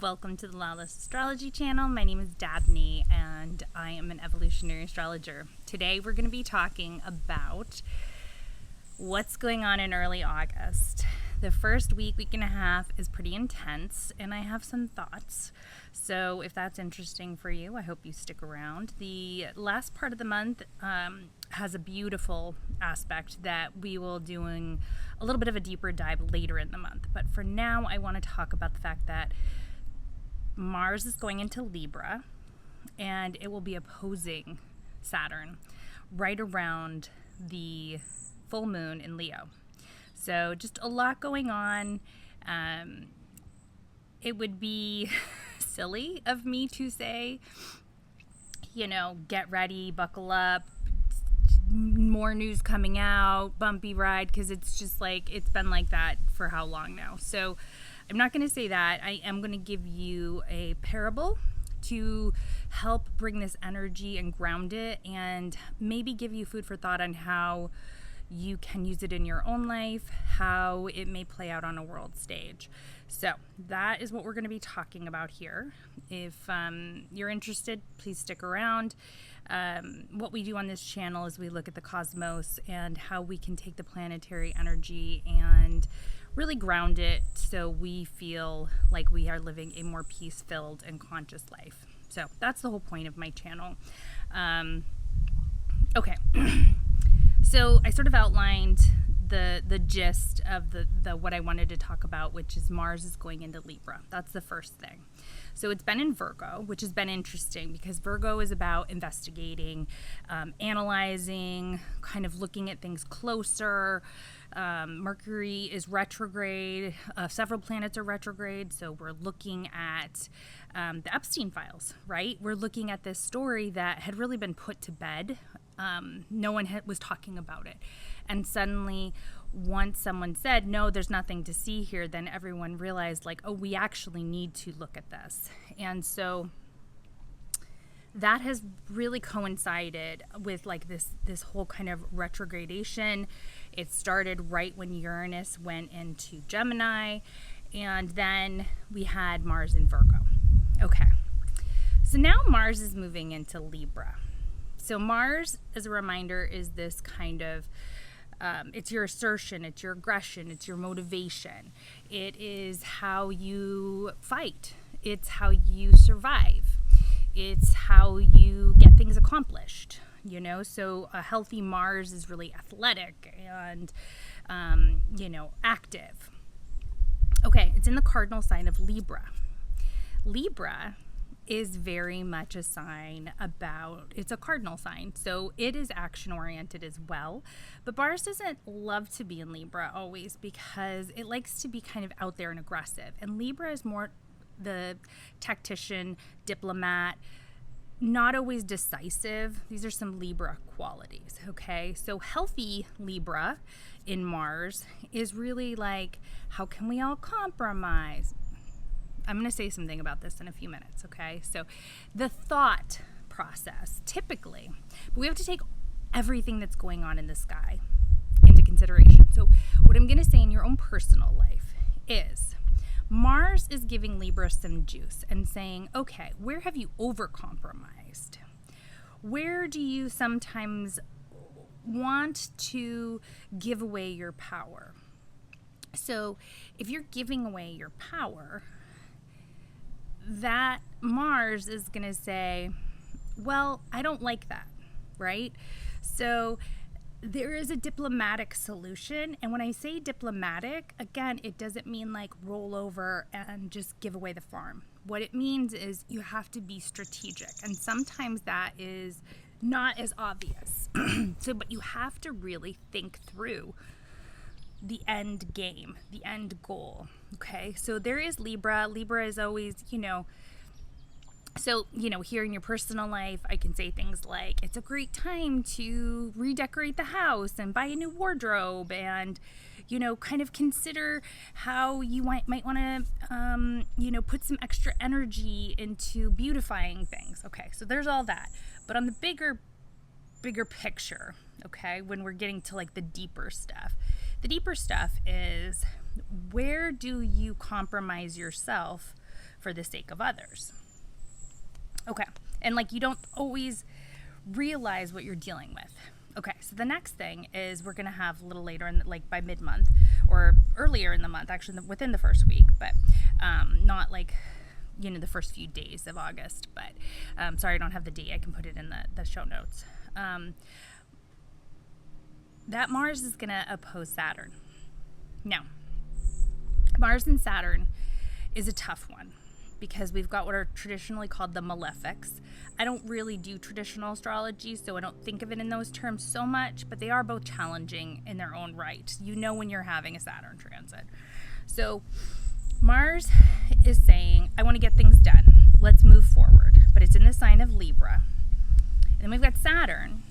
Welcome to the Lawless Astrology channel. My name is Dabney and I am an evolutionary astrologer. Today we're going to be talking about what's going on in early August. The first week and a half is pretty intense and I have some thoughts. So if that's interesting for you, I hope you stick around. The last part of the month has a beautiful aspect that we will doing a little bit of a deeper dive later in the month. But for now, I want to talk about the fact that Mars is going into Libra and it will be opposing Saturn right around the full moon in Leo. So just a lot going on. It would be silly of me to say, get ready, buckle up, more news coming out, bumpy ride, because it's just like, it's been like that for how long now. So I'm not going to say that. I am going to give you a parable to help bring this energy and ground it and maybe give you food for thought on how you can use it in your own life, how it may play out on a world stage. So that is what we're going to be talking about here. If you're interested, please stick around. What we do on this channel is we look at the cosmos and how we can take the planetary energy and really ground it so we feel like we are living a more peace-filled and conscious life. So that's the whole point of my channel. Okay. So I sort of outlined the gist of the what I wanted to talk about, which is Mars is going into Libra. That's the first thing. So it's been in Virgo, which has been interesting because Virgo is about investigating, analyzing, kind of looking at things closer. Mercury is retrograde. Several planets are retrograde. So we're looking at the Epstein files, right? We're looking at this story that had really been put to bed. No one was talking about it. And suddenly, once someone said, no, there's nothing to see here, then everyone realized, like, oh, we actually need to look at this. And so that has really coincided with, like, this whole kind of retrogradation. It started right when Uranus went into Gemini, and then we had Mars in Virgo. Okay. So now Mars is moving into Libra. So Mars, as a reminder, is this kind of, it's your assertion, it's your aggression, it's your motivation. It is how you fight. It's how you survive. It's how you get things accomplished, So a healthy Mars is really athletic and, active. Okay, it's in the cardinal sign of Libra. Libra is very much a sign it's a cardinal sign, so it is action oriented as well. But Mars doesn't love to be in Libra always because it likes to be kind of out there and aggressive. And Libra is more the tactician, diplomat, not always decisive. These are some Libra qualities, okay? So healthy Libra in Mars is really like, how can we all compromise? I'm going to say something about this in a few minutes, okay? So the thought process, typically, but we have to take everything that's going on in the sky into consideration. So what I'm going to say in your own personal life is Mars is giving Libra some juice and saying, okay, where have you overcompromised? Where do you sometimes want to give away your power? So if you're giving away your power, that Mars is going to say, well, I don't like that, right? So there is a diplomatic solution. And when I say diplomatic, again, it doesn't mean like roll over and just give away the farm. What it means is you have to be strategic. And sometimes that is not as obvious. But you have to really think through the end game, the end goal. Okay, so there is Libra. Libra is always, so, here in your personal life, I can say things like, it's a great time to redecorate the house and buy a new wardrobe and, kind of consider how you might want to, put some extra energy into beautifying things. Okay, so there's all that. But on the bigger picture, okay, when we're getting to like the deeper stuff is, where do you compromise yourself for the sake of others. Okay. And like, you don't always realize what you're dealing with. Okay. So the next thing is we're going to have a little later in like by mid-month or earlier in the month, actually within the first week, but not like, the first few days of August, but sorry, I don't have the date. I can put it in the show notes. That Mars is going to oppose Saturn. Now, Mars and Saturn is a tough one because we've got what are traditionally called the malefics. I don't really do traditional astrology, so I don't think of it in those terms so much, but they are both challenging in their own right. When you're having a Saturn transit. So Mars is saying, I want to get things done. Let's move forward. But it's in the sign of Libra. And then we've got Saturn,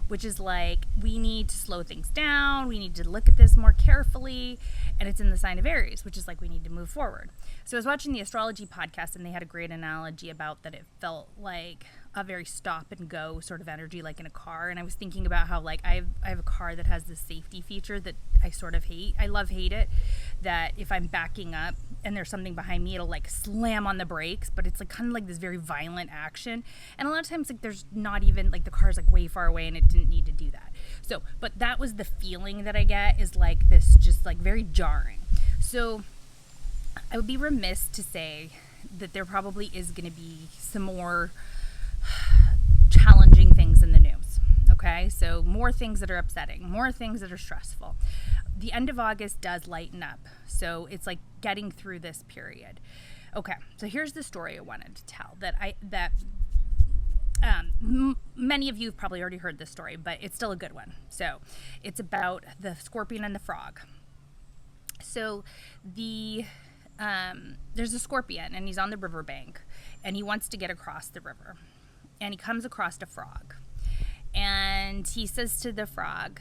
which is like, we need to slow things down. We need to look at this more carefully. And it's in the sign of Aries, which is like, we need to move forward. So I was watching the Astrology podcast, and they had a great analogy about that it felt like a very stop and go sort of energy, like in a car. And I was thinking about how like I have a car that has this safety feature that I sort of hate. I hate it, that if I'm backing up and there's something behind me, it'll like slam on the brakes, but it's like kind of like this very violent action. And a lot of times like there's not even like the car's like way far away and it didn't need to do that. So, but that was the feeling that I get, is like this just like very jarring. So I would be remiss to say that there probably is going to be some more challenging things in the news. Okay, so more things that are upsetting, more things that are stressful. The end of August does lighten up, so it's like getting through this period. Okay, so here's the story I wanted to tell many of you have probably already heard this story, but it's still a good one. So it's about the scorpion and the frog. So there's a scorpion, and he's on the riverbank, and he wants to get across the river, and he comes across a frog, and he says to the frog,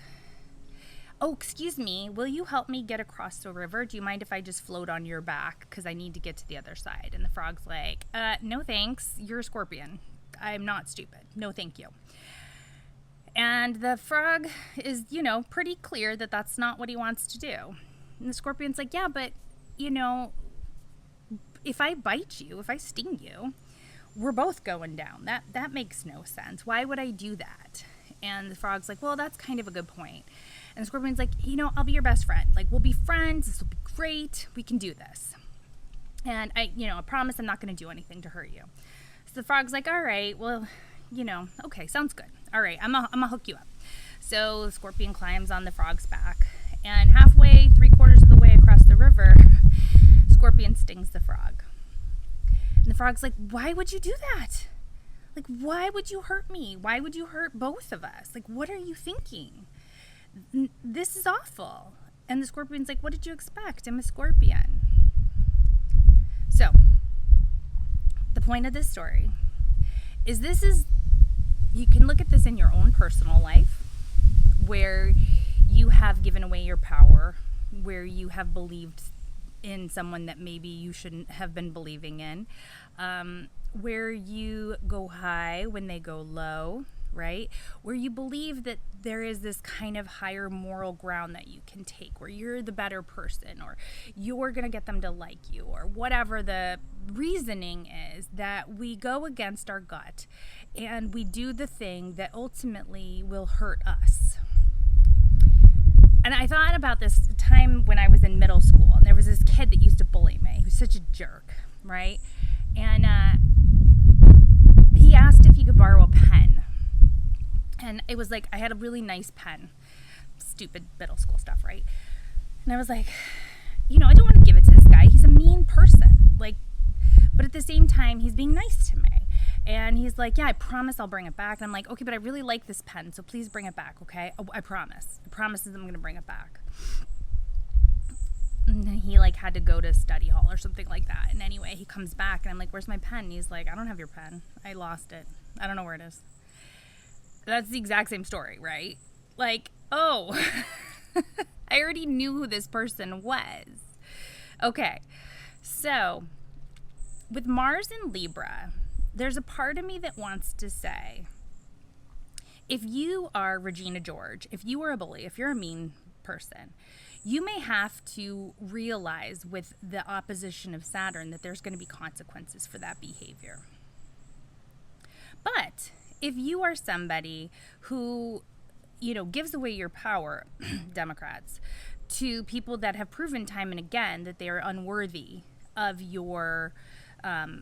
"Oh, excuse me, will you help me get across the river? Do you mind if I just float on your back? Because I need to get to the other side." And the frog's like, "No thanks, you're a scorpion. I'm not stupid. No thank you." And the frog is, pretty clear that that's not what he wants to do. And the scorpion's like, "Yeah, but, if I bite you, if I sting you, we're both going down. That makes no sense. Why would I do that?" And the frog's like, "Well, that's kind of a good point." And the scorpion's like, "I'll be your best friend. Like, we'll be friends. This will be great. We can do this. And I promise I'm not going to do anything to hurt you." So the frog's like, "All right, well, okay, sounds good. All right, I'm gonna hook you up." So the scorpion climbs on the frog's back, and halfway, 3/4 of the way across the river, scorpion stings the frog. And the frog's like, "Why would you do that? Like, why would you hurt me? Why would you hurt both of us? Like, what are you thinking? This is awful." And the scorpion's like, "What did you expect? I'm a scorpion." So the point of this story is you can look at this in your own personal life, where you have given away your power, where you have believed in someone that maybe you shouldn't have been believing in, where you go high when they go low, right? Where you believe that there is this kind of higher moral ground that you can take, where you're the better person, or you're going to get them to like you, or whatever the reasoning is, that we go against our gut and we do the thing that ultimately will hurt us. And I thought about this time when I was in middle school, and there was this kid that used to bully me, who's such a jerk, right? And he asked if he could borrow a pen. And it was like, I had a really nice pen. Stupid middle school stuff, right? And I was like, I don't want to give it to this guy. He's a mean person. But at the same time, he's being nice to me. And he's like, "Yeah, I promise I'll bring it back." And I'm like, "Okay, but I really like this pen, so please bring it back, okay? I promise. I promise that I'm going to bring it back." And then he had to go to study hall or something like that. And anyway, he comes back, and I'm like, "Where's my pen?" And he's like, "I don't have your pen. I lost it. I don't know where it is." That's the exact same story, right? Oh, I already knew who this person was. Okay, so with Mars in Libra, there's a part of me that wants to say, if you are Regina George, if you are a bully, if you're a mean person, you may have to realize with the opposition of Saturn that there's going to be consequences for that behavior. But if you are somebody who, gives away your power, Democrats, to people that have proven time and again that they are unworthy of your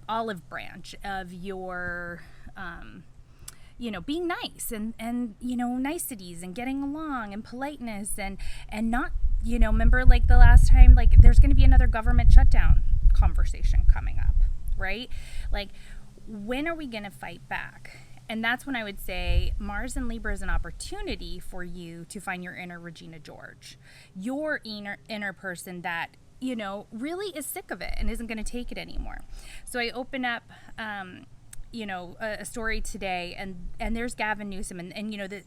olive branch, of your, being nice and niceties and getting along and politeness and not, remember like the last time, like there's going to be another government shutdown conversation coming up, right? Like, when are we going to fight back? And that's when I would say Mars in Libra is an opportunity for you to find your inner Regina George, your inner person that, really is sick of it and isn't going to take it anymore. So I open up, a story today, and there's Gavin Newsom, and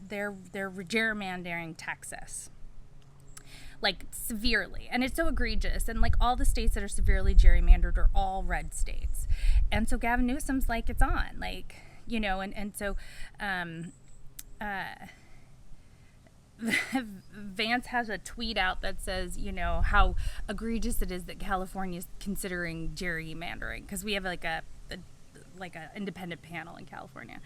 they're gerrymandering Texas, like severely, and it's so egregious, and like all the states that are severely gerrymandered are all red states, and so Gavin Newsom's like, it's on, like, and so Vance has a tweet out that says, how egregious it is that California is considering gerrymandering, because we have like a independent panel in California,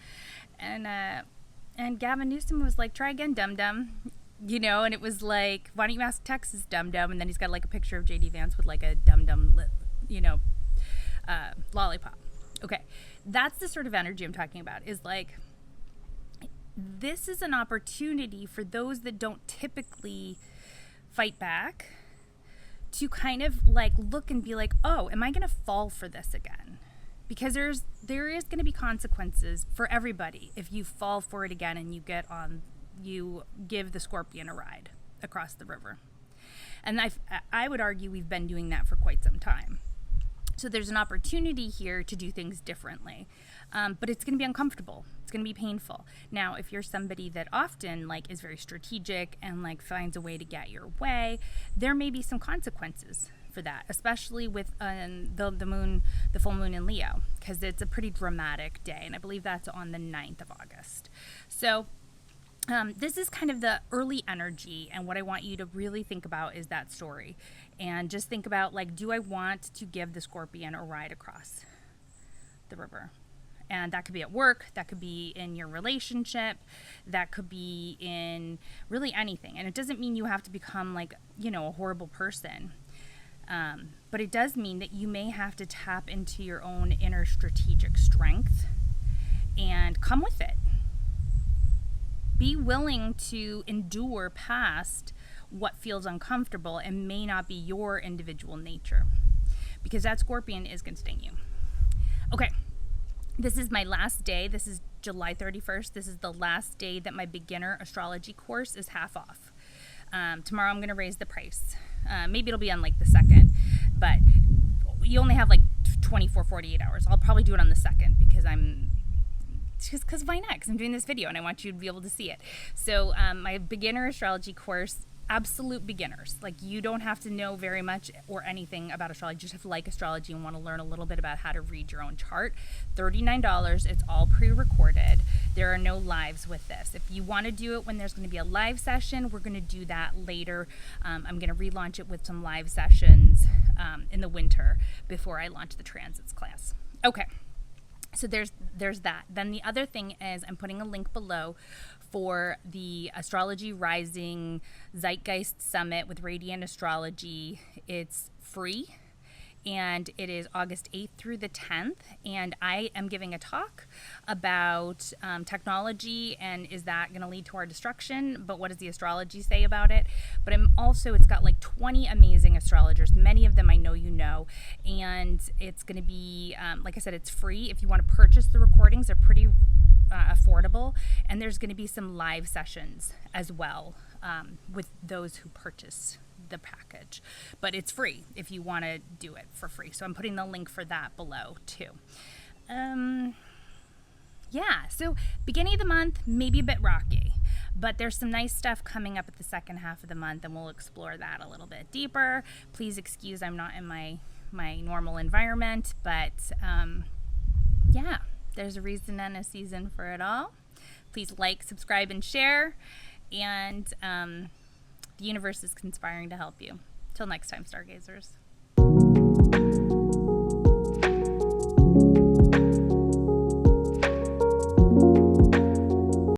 and Gavin Newsom was like, try again, dum-dum, and it was like, why don't you ask Texas, dum-dum? And then he's got like a picture of JD Vance with like a dum-dum lollipop. Okay, that's the sort of energy I'm talking about, is like, this is an opportunity for those that don't typically fight back to kind of like look and be like, oh, am I going to fall for this again? Because there is going to be consequences for everybody if you fall for it again and you give the Scorpion a ride across the river. And I would argue we've been doing that for quite some time. So there's an opportunity here to do things differently, but it's going to be uncomfortable. It's going to be painful. Now, if you're somebody that often like is very strategic and like finds a way to get your way, there may be some consequences for that, especially with the full moon in Leo, because it's a pretty dramatic day, and I believe that's on the 9th of August. So this is kind of the early energy, and what I want you to really think about is that story, and just think about, like, do I want to give the Scorpion a ride across the river? And that could be at work, that could be in your relationship, that could be in really anything. And it doesn't mean you have to become like, a horrible person. But it does mean that you may have to tap into your own inner strategic strength and come with it. Be willing to endure past what feels uncomfortable and may not be your individual nature, because that Scorpion is going to sting you. Okay, this is my last day. This is July 31st. This is the last day that my beginner astrology course is half off. Tomorrow I'm going to raise the price. Maybe it'll be on like the 2nd, but you only have like 48 hours. I'll probably do it on the 2nd because why not? Because I'm doing this video and I want you to be able to see it. So my beginner astrology course, absolute beginners. Like, you don't have to know very much or anything about astrology. You just have to like astrology and want to learn a little bit about how to read your own chart. $39. It's all pre-recorded. There are no lives with this. If you want to do it when there's going to be a live session, we're going to do that later. I'm going to relaunch it with some live sessions in the winter before I launch the transits class. Okay. So there's that. Then the other thing is, I'm putting a link below for the Astrology Rising Zeitgeist Summit with Radiant Astrology. It's free, and it is August 8th through the 10th, and I am giving a talk about technology, and is that going to lead to our destruction, but what does the astrology say about it? But it's got like 20 amazing astrologers, many of them I know you know, and it's going to be, like I said, it's free. If you want to purchase the recordings, they're pretty affordable, and there's going to be some live sessions as well with those who purchase the package, but it's free if you want to do it for free. So I'm putting the link for that below too. So beginning of the month, maybe a bit rocky, but there's some nice stuff coming up at the second half of the month, and we'll explore that a little bit deeper. Please excuse I'm not in my normal environment, but there's a reason and a season for it all. Please like, subscribe, and share, and The universe is conspiring to help you. Till next time, stargazers.